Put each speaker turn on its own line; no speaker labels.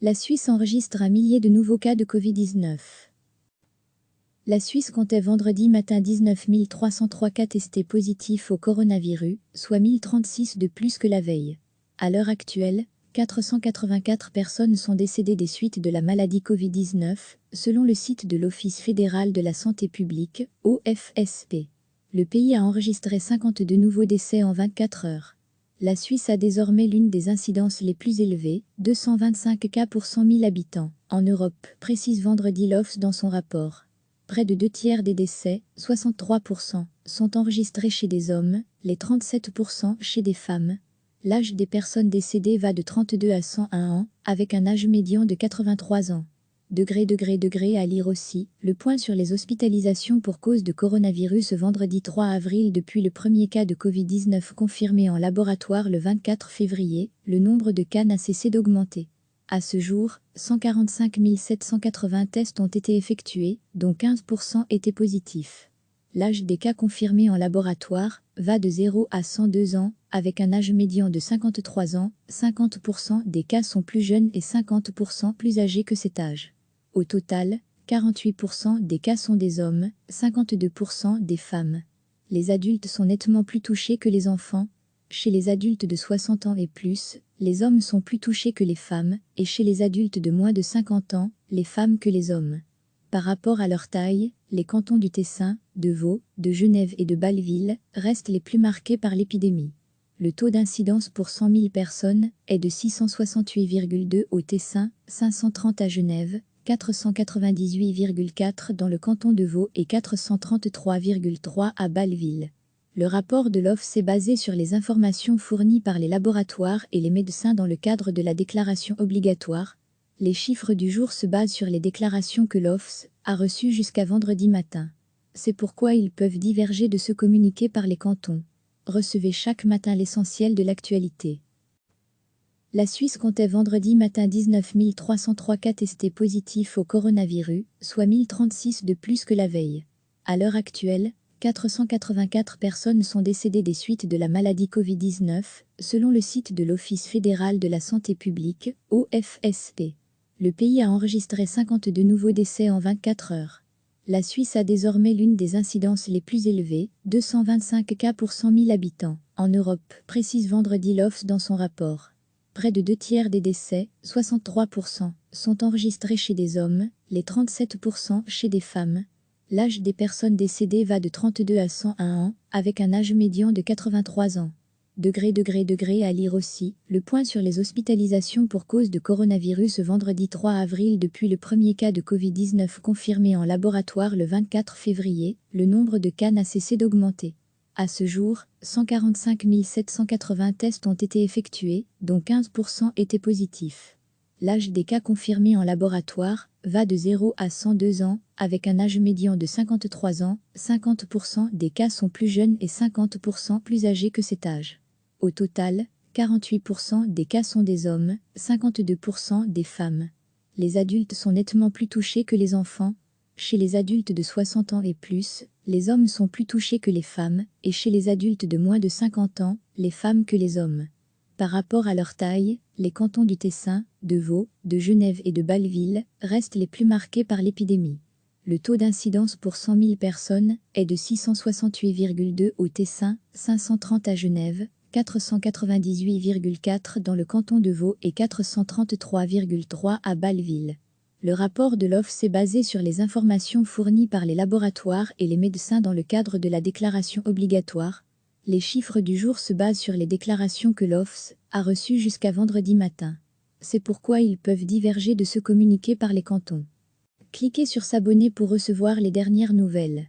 La Suisse enregistre un millier de nouveaux cas de Covid-19. La Suisse comptait vendredi matin 19 303 cas testés positifs au coronavirus, soit 1036 de plus que la veille. À l'heure actuelle, 484 personnes sont décédées des suites de la maladie Covid-19, selon le site de l'Office fédéral de la santé publique, OFSP. Le pays a enregistré 52 nouveaux décès en 24 heures. La Suisse a désormais l'une des incidences les plus élevées, 225 cas pour 100 000 habitants, en Europe, précise vendredi l'OFS dans son rapport. Près de 2 tiers des décès, 63%, sont enregistrés chez des hommes, les 37% chez des femmes. L'âge des personnes décédées va de 32 à 101 ans, avec un âge médian de 83 ans. À lire aussi, le point sur les hospitalisations pour cause de coronavirus vendredi 3 avril. Depuis le premier cas de Covid-19 confirmé en laboratoire le 24 février, le nombre de cas n'a cessé d'augmenter. À ce jour, 145 780 tests ont été effectués, dont 15% étaient positifs. L'âge des cas confirmés en laboratoire va de 0 à 102 ans, avec un âge médian de 53 ans, 50% des cas sont plus jeunes et 50% plus âgés que cet âge. Au total, 48% des cas sont des hommes, 52% des femmes. Les adultes sont nettement plus touchés que les enfants. Chez les adultes de 60 ans et plus, les hommes sont plus touchés que les femmes, et chez les adultes de moins de 50 ans, les femmes que les hommes. Par rapport à leur taille, les cantons du Tessin, de Vaud, de Genève et de Bâle-Ville restent les plus marqués par l'épidémie. Le taux d'incidence pour 100 000 personnes est de 668,2 au Tessin, 530 à Genève, 498,4 dans le canton de Vaud et 433,3 à Bâle-Ville. Le rapport de l'OFS est basé sur les informations fournies par les laboratoires et les médecins dans le cadre de la déclaration obligatoire. Les chiffres du jour se basent sur les déclarations que l'OFS a reçues jusqu'à vendredi matin. C'est pourquoi ils peuvent diverger de ce communiqué par les cantons. Recevez chaque matin l'essentiel de l'actualité. La Suisse comptait vendredi matin 19 303 cas testés positifs au coronavirus, soit 1036 de plus que la veille. À l'heure actuelle, 484 personnes sont décédées des suites de la maladie Covid-19, selon le site de l'Office fédéral de la santé publique, OFSP. Le pays a enregistré 52 nouveaux décès en 24 heures. La Suisse a désormais l'une des incidences les plus élevées, 225 cas pour 100 000 habitants, en Europe, précise vendredi l'OFS dans son rapport. Près de 2 tiers des décès, 63%, sont enregistrés chez des hommes, les 37% chez des femmes. L'âge des personnes décédées va de 32 à 101 ans, avec un âge médian de 83 ans. À lire aussi, le point sur les hospitalisations pour cause de coronavirus vendredi 3 avril. Depuis le premier cas de Covid-19 confirmé en laboratoire le 24 février, le nombre de cas n'a cessé d'augmenter. À ce jour, 145 780 tests ont été effectués, dont 15% étaient positifs. L'âge des cas confirmés en laboratoire va de 0 à 102 ans, avec un âge médian de 53 ans, 50% des cas sont plus jeunes et 50% plus âgés que cet âge. Au total, 48% des cas sont des hommes, 52% des femmes. Les adultes sont nettement plus touchés que les enfants. Chez les adultes de 60 ans et plus, les hommes sont plus touchés que les femmes, et chez les adultes de moins de 50 ans, les femmes que les hommes. Par rapport à leur taille, les cantons du Tessin, de Vaud, de Genève et de Bâle-Ville restent les plus marqués par l'épidémie. Le taux d'incidence pour 100 000 personnes est de 668,2 au Tessin, 530 à Genève, 498,4 dans le canton de Vaud et 433,3 à Bâle-Ville. Le rapport de l'OFS est basé sur les informations fournies par les laboratoires et les médecins dans le cadre de la déclaration obligatoire. Les chiffres du jour se basent sur les déclarations que l'OFS a reçues jusqu'à vendredi matin. C'est pourquoi ils peuvent diverger de ce communiqué par les cantons. Cliquez sur s'abonner pour recevoir les dernières nouvelles.